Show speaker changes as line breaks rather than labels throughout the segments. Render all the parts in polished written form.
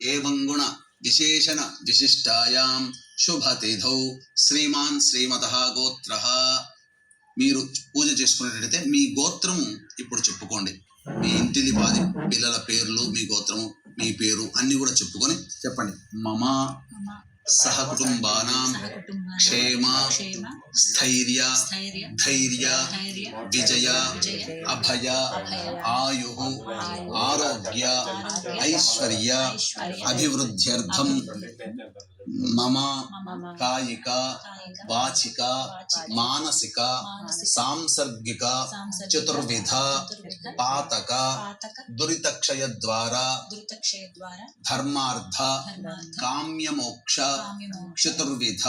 एवं गुण विशेषण विशिष्टायां शुभतिथौ श्रीमान् श्रीमतः गोत्रः మీరు పూజ చేసుకునేటైతే మీ గోత్రము ఇప్పుడు చెప్పుకోండి. మీ ఇంటిది పాది పిల్లల పేర్లు, మీ గోత్రము, మీ పేరు అన్ని కూడా చెప్పుకొని చెప్పండి. మమ सहकुटुंबानां क्षेम स्थैर्य धैर्य विजय अभय आयुः आरोग्य ऐश्वर्य अभिवृद्ध्यर्थं मम कायिक वाचिक मानसिक सांसर्गिक चतुर्विध पातक दुरितक्षय द्वारा धर्मार्थ काम्यमोक्ष चतुर्विध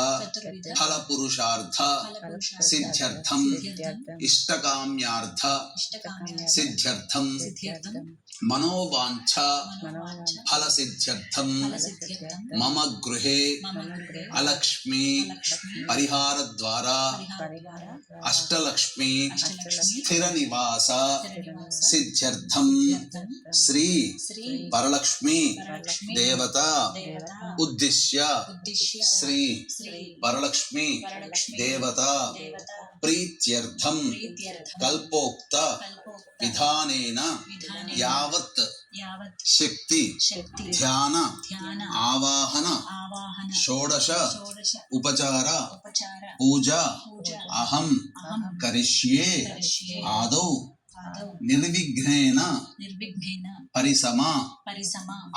फल पुरुषार्थ सिद्ध्यर्थम इष्टकाम्यार्थ सिद्ध्यर्थम मनोवांछ फल सिद्ध्यर्थम मम गृहे अलक्ष्मी परिहार द्वारा अष्टलक्ष्मी स्थिर निवास सिद्ध्यर्थम श्री वरलक्ष्मी देवता उद्दिश्य श्री वरलक्ष्मी देवता प्रीत्यर्थम कल्पोक्त विधानेन यावत् शक्ति ध्यान आवाहन षोडश उपचार पूजा अहम करिष्ये आदौ निर्विघ्नेन परिसमा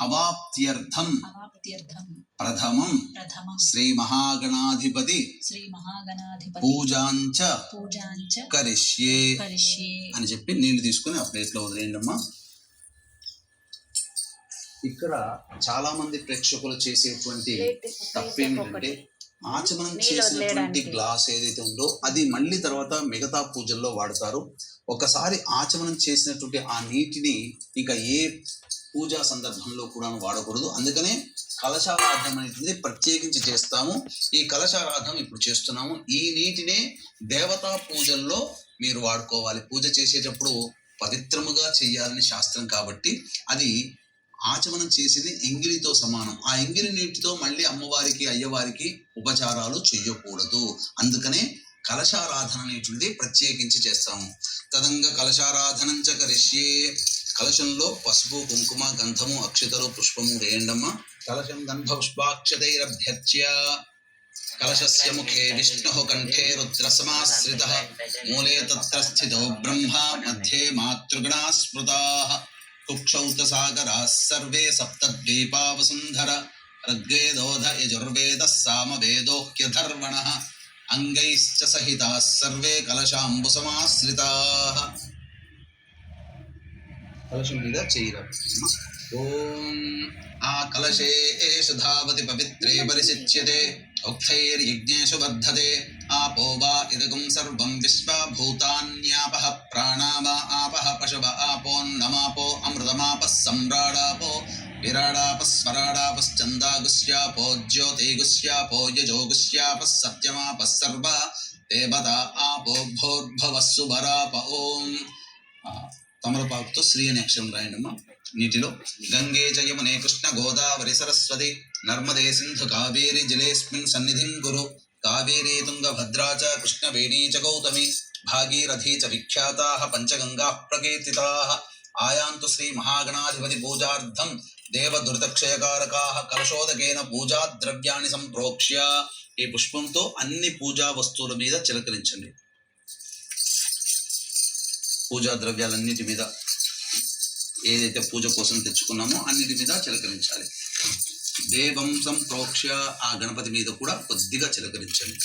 अवाप्त्यर्थम प्रथमं श्री महागणाधिपति పూజాంచ కరిష్యే అని చెప్పి నీళ్లు తీసుకుని ఆ ప్లేట్లో వదిలేయండమ్మా. ఇక్కడ చాలా మంది ప్రేక్షకులు చేసేటువంటి తప్పేమిటంటే ఆచమనం చేసినటువంటి గ్లాస్ ఏదైతే ఉందో అది మళ్ళీ తర్వాత మిగతా పూజల్లో వాడతారు. ఒకసారి ఆచమనం చేసినటువంటి ఆ నీటిని ఇంకా ఏ పూజా సందర్భంలో కూడా వాడకూడదు. అందుకనే కలశారాధన అనేటువంటిది ప్రత్యేకించి చేస్తాము. ఈ కలశారాధన ఇప్పుడు చేస్తున్నాము. ఈ నీటినే దేవతా పూజల్లో మీరు వాడుకోవాలి. పూజ చేసేటప్పుడు పవిత్రముగా చేయాలని శాస్త్రం కాబట్టి అది ఆచమనం చేసేది ఎంగిలితో సమానం. ఆ ఎంగిలి నీటితో మళ్ళీ అమ్మవారికి అయ్యవారికి ఉపచారాలు చెయ్యకూడదు. అందుకనే కలశారాధన అనేటువంటిది ప్రత్యేకించి చేస్తాము. తదంగ కలశారాధనంచ కరిష్యే. కలశంలో పసుపు కుంకుమ గంధము అక్షతలు పుష్పము వేయండమ్మా. కలశం గంధ పుష్పాక్షతైరభ్యర్చ్య కలశస్య ముఖే విష్ణుః కంఠే రుద్రసమాశ్రితః మూలే తత్ర స్థితో బ్రహ్మ మధ్యే మాతృగణా స్మృతాః కుక్షౌత సాగరాः సర్వే సప్తద్వీపా వసుంధర ఋగ్వేదోధ యజుర్వేదः సామవేదోహ్యధర్వణः అంగైశ్చ సహితాः సర్వే కలశాంబు సమాశ్రితాః. కలశం మీద చేయరా. ఓం ఆ కలశే సుధావతి పవిత్రే పరిశిచ్యతే ఉక్తైర్యజ్ఞేషు వర్ధతే ఆపో వా ఇదగం సర్వం విశ్వా భూతాన్యాపః ప్రాణా వా ఆపః పశవ ఆపోన్నమాపో అమృతమాపః సమ్రాడాపో విరాడాపః స్వరాడాపశ్చందాగుస్యాపో జ్యోతిగుస్యాపో యజోగుస్యాపః సత్యమాపః సర్వ దేవతా ఆపో భోర్భవః సుభరాప. ఓం తమలపాకుతో శ్రీ అనే అక్షరం రాయండమ్మా నీటిలో. గంగే చ యమునే కృష్ణ గోదావరి సరస్వతి నర్మదే సింధు కావేరి జలేస్మిన్ సన్నిధిం కురు. కావేరీ తుంగభద్రా చ కృష్ణవేణీ చ గౌతమి భాగీరథీ చ విఖ్యాతాః పంచగంగాః ప్రకీర్తితాః. ఆయాంతు శ్రీ మహాగణాధిపతి పూజార్థం దేవదురితక్షయకారకాః. కలశోదకేన పూజా ద్రవ్యాన్ని సంప్రోక్ష్య. ఈ పుష్పంతో అన్ని పూజా వస్తువుల మీద చిలకరించండి. పూజా ద్రవ్యాలన్నిటి మీద ఏదైతే పూజ కోసం తెచ్చుకున్నామో అన్నిటి మీద చిలకరించాలి. దేవం సంప్రోక్ష్య. ఆ గణపతి మీద కూడా కొద్దిగా చిలకరించండి.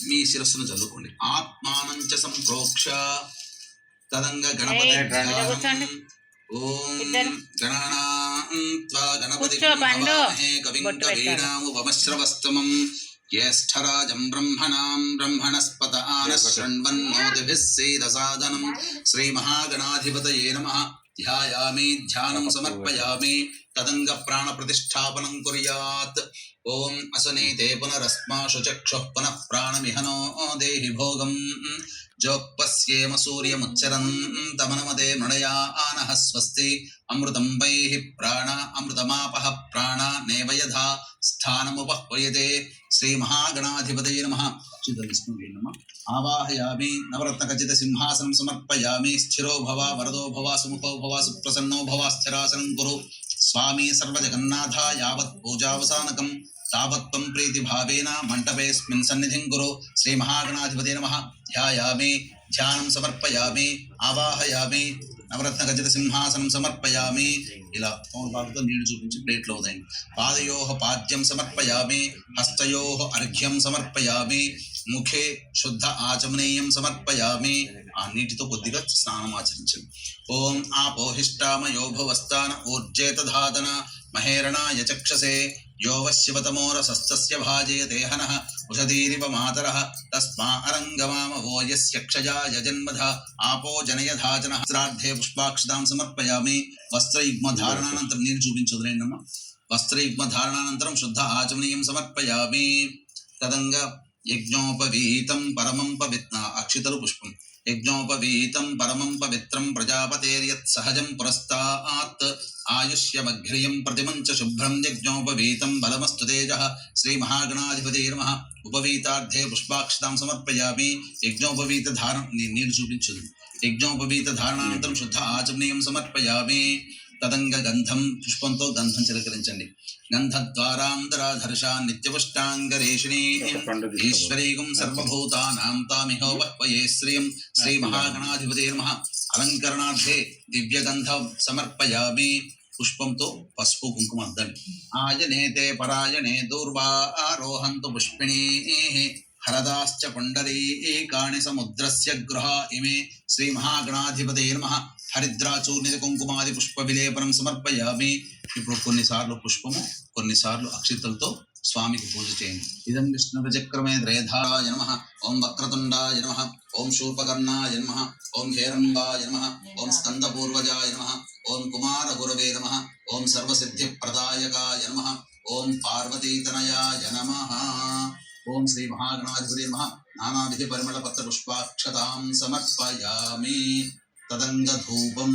మీ శిరస్సును చల్లుకోండి. ఆత్మానంచ సంప్రోక్ష్య. తదంగ గణపతి ఓం గణానాం త్వా గణపతి కవిం కవీనాముపమశ్రవస్తమం జ్యేష్ఠరాజం బ్రహ్మణాం బ్రహ్మణస్పత ఆనశృణ్వన్నోతిభిः సేదసాదనం. శ్రీ మహాగణాధిపతయే నమః. ధ్యాయామి ధ్యానం సమర్పయామి. తదంగ ప్రాణ ప్రతిష్టాపనం కుర్యాత్. ఓం అసనీతే పునరస్మాషు చక్షుః పునః ప్రాణమిహనో దేహి భోగం. జోక్పస్యేమ సూర్యముచ్చరం తమనమదే మృణయా ఆనః స్వస్తి. అమృతం వైః ప్రాణ అమృతమా స్థానముపహ్వయతే. శ్రీ మహాగణాధిపతయే నమః. అచ్యుతవిష్ణువే నమః. ఆవాహయామి. నవరత్నఖచిత సింహాసనం సమర్పయామి. స్థిరో భవ వరదో భవ సుముఖో భవ సుప్రసన్నో భవ స్థిరాసనం కురు. స్వామి సర్వజగన్నాథ యావత్ పూజావసానకం తావత్వం ప్రీతి భావేన మంటపేస్మిన్ సన్నిధిం కురు. శ్రీ మహాగణాధిపతే నమః. ధ్యాయామి. ధ్యానం సమర్పయామి. ఆవాహయామి. నవరత్న గజత సింహాసనం సమర్పయామి. ఇలా తమలపాకుతో నీళ్లు చూపించి ప్లేట్లో ఉదయండి. పాదయోః పాద్యం సమర్పయామి. హస్తయోః అర్ఘ్యం సమర్పయామి. ముఖే శుద్ధ ఆచమనీయం సమర్పయామి. ఆ నీటితో కొద్దిగా స్నానం ఆచరించండి. ఓం ఆపోహిష్టామయో భవస్థాన ఊర్జేత ధాతన మహేరణాయ చక్షసే యోవ శివతమోరసస్తస్య భాజయతే హనః ఉషధీరివ మాతరః తస్మా అరంగమామవో యస్య క్షయాయ జన్మధ ఆపో జనయధాచనః. శ్రాద్ధే పుష్పాక్షతాం సమర్పయామి. వస్త్రయుగ్మ ధారణానంతరం నేను చూపించదులేండమ్మా. వస్త్రయుగ్మ ధారణానంతరం శుద్ధ ఆచమనీయం సమర్పయామి. తదంగా యజ్ఞోపవీతం పరమం పవిత్ర అక్షితలు పుష్పం. యజ్ఞోపవీతం పరమం పవిత్రం ప్రజాపతేర్యత్ సహజం పురస్తాత్ ఆయుష్యమఘ్రియం ప్రతిమంచ శుభ్రం యజ్ఞోపవీతం బలమస్తు తేజః. శ్రీ మహాగణాధిపతే నమః. ఉపవీతార్థే పుష్పాక్షతాం సమర్పయామి. యజ్ఞోపవీత ధారణ నీరు చూపించదు. యజ్ఞోపవీత ధారణానంతరం శుద్ధ ఆచమనీయం సమర్పయామి. తదంగ గంధం పుష్పంతో గంధం చిలకరించండి. గంధద్వారాంతరాధర్షా నిత్యపుష్టాంగరేషిణీ ఈశ్వరీగం సర్వభూతానాం తామిహోపహ్వయే శ్రియం. శ్రీ మహాగణాధిపతే నమః. అలంకరణార్థే దివ్యగంధం సమర్పయామి. పుష్పంతో పసుపు కుంకుమ అద్దండి. ఆయనేతే పరాయణే దూర్వా ఆరోహంతు పుష్పిణీ హరదాశ్చ పుండరీకాణి సముద్రస్య గృహ ఇమే. శ్రీ మహాగణాధిపతే నమః. హరిద్రాచూర్ణిత కుంకుమాది పుష్ప విలేపనం సమర్పయామి. ఇప్పుడు కొన్నిసార్లు పుష్పము కొన్నిసార్లు అక్షితలతో స్వామికి పూజ చేయండి. ఇదం విష్ణు చక్రమే త్రేధాయ నమః. ఓం వక్రతుండాయ నమః. ఓం శూర్పకర్ణాయ నమః. ఓం హేరంబాయ నమః. ఓం స్కందపూర్వజాయ నమః. ఓం కుమార గురవే నమః. ఓం సర్వసిద్ధి ప్రదాయకాయ నమః. ఓం పార్వతీతనయాయ నమః. ఓం శ్రీ మహాగణాధిపతే నమః. నానావిధి పరిమళ పత్ర పుష్పాక్షతాం సమర్పయామి. తదంగ ధూపం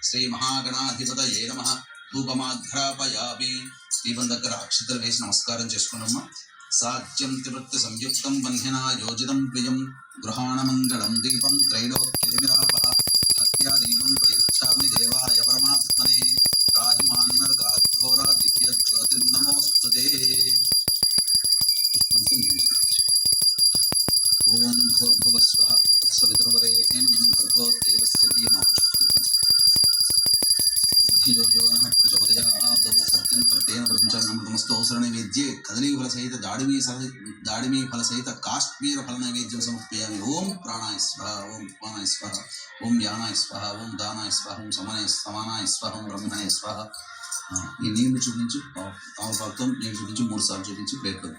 శ్రీ మహాగణాధిపతయే నమః. ధూపమాఘ్రాపయామి. దీపం దగ్గర అక్షతలు వేసి నమస్కారం చేసుకున్నామ్మా. సాధ్యం త్రివృత్తి సంయుక్తం బంధ్యనా యోజితం ప్రియం గృహాణమంగళం దీపం త్రైలోక్యతిమిరాపః. హత్యా దీపం ప్రయచ్ఛామి దేవాయ పరమాత్మనే. రాహిమాన్నర్గాఘోరా దివ్య జ్యోతిర్నమోస్తుతే. పుష్పంతో నిలిచి ఓం భూర్భువస్వః తత్సవితుర్వరేణ్యం భర్గో దేవస్య ధీమహి ధియో యో నః ప్రచోదయాత్. సత్యం ప్రత్యేన ప్రపంచామృతమస్తు. నైవేద్యే కదలీ ఫల సహిత దాడిమీ ఫల సహిత కాశ్మీర ఫల నైవేద్యం సమర్పయామి. ఓం ప్రాణాయ స్వాహ. ఓం ఉపానాయ స్వాహ. ఓం యానాయ స్వాహ. ఓం దానాయ స్వాహ. ఓం సమానాయ స్వాహ. ఓం బ్రహ్మణాయ స్వాహ. ఈ నీళ్లు చూపించి తమలపాకుతో నీళ్లు చూపించి 3 సార్లు చూపించి ప్లేట్లో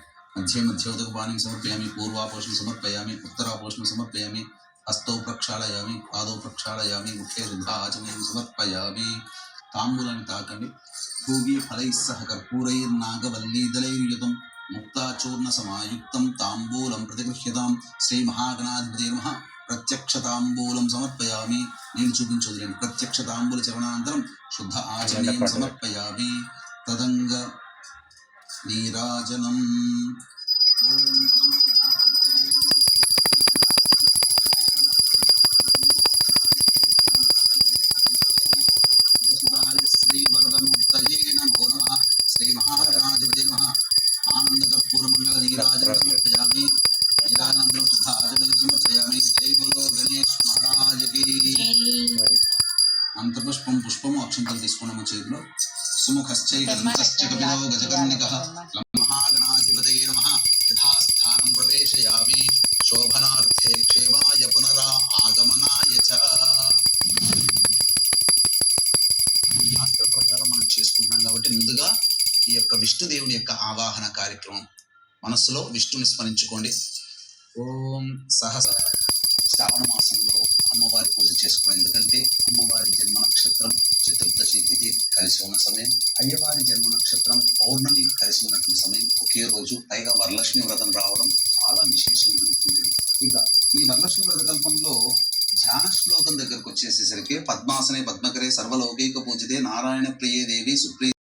మధ్యోదక పానీయం సమర్పయామి. పూర్వాపోషణం సమర్పయామి. ఉత్తరాపోషణం సమర్పయామి. హస్తౌ ప్రక్షాళయామి. పాదౌ ప్రక్షాళయామి. ముఖే శుద్ధ ఆచమనీయం సమర్పయామి. తాంబూలాన్ని తాకండి. భూగి ఫలైః సహ కర్పూరైర్నాగవల్లీదళైర్యుతం ముక్తాచూర్ణ సమాయుక్తం తాంబూలం ప్రతిగృహ్యతాం. శ్రీ మహాగణాధిపతే నమః. ప్రత్యక్ష తాంబూలం సమర్పయామి. నేను చూపించొద్దులేండి. ప్రత్యక్ష తాంబూల చరణానంతరం శుద్ధ ఆచమనీయం సమర్పయామి. తదంగ నీరాజనం. ఓం నమో నారాయణాయ. శ్రీ వరదమూర్తయే నమో నమః. శ్రీ మహాగణాధిపతే నమః. ఆనంద కర్పూర మంగళ నీరాజనం సమర్పయామి. నీరాజనంతరం శుద్ధ ఆచమనీయం సమర్పయామి. జై బోలో గణేష్ మహారాజకి. అంతపుష్పం పుష్పము అక్షంతలు తీసుకున్నాము చేతిలో. సుముఖశ్చైకదంతశ్చ కపిలో గజకర్ణికః. మహాగణాధిపతయే నమః. యథాస్థానం ప్రవేశయామి. శోభనార్థే క్షేమాయ పునరా ఆగమనాయ చ. శాస్త్ర ప్రకారం మనం చేసుకుంటున్నాం కాబట్టి ముందుగా ఈ యొక్క విష్ణుదేవుని యొక్క ఆవాహన కార్యక్రమం. మనస్సులో విష్ణుని స్మరించుకోండి. ఓం సహస. శ్రావణ మాసంలో అమ్మవారి పూజ చేసుకోండి. ఎందుకంటే అమ్మవారి జన్మ నక్షత్రం చతుర్దశి తిథి కలిసి ఉన్న సమయం, అయ్యవారి జన్మ నక్షత్రం పౌర్ణమి కలిసి ఉన్నటువంటి సమయం, ఒకే రోజు. పైగా వరలక్ష్మి వ్రతం రావడం చాలా విశేషమైనటువంటిది. ఇక ఈ వరలక్ష్మి వ్రత కల్పంలో ధ్యాన వచ్చేసేసరికి పద్మాసనే పద్మకరే సర్వలౌకిక పూజితే నారాయణ ప్రియే దేవి సుప్రియ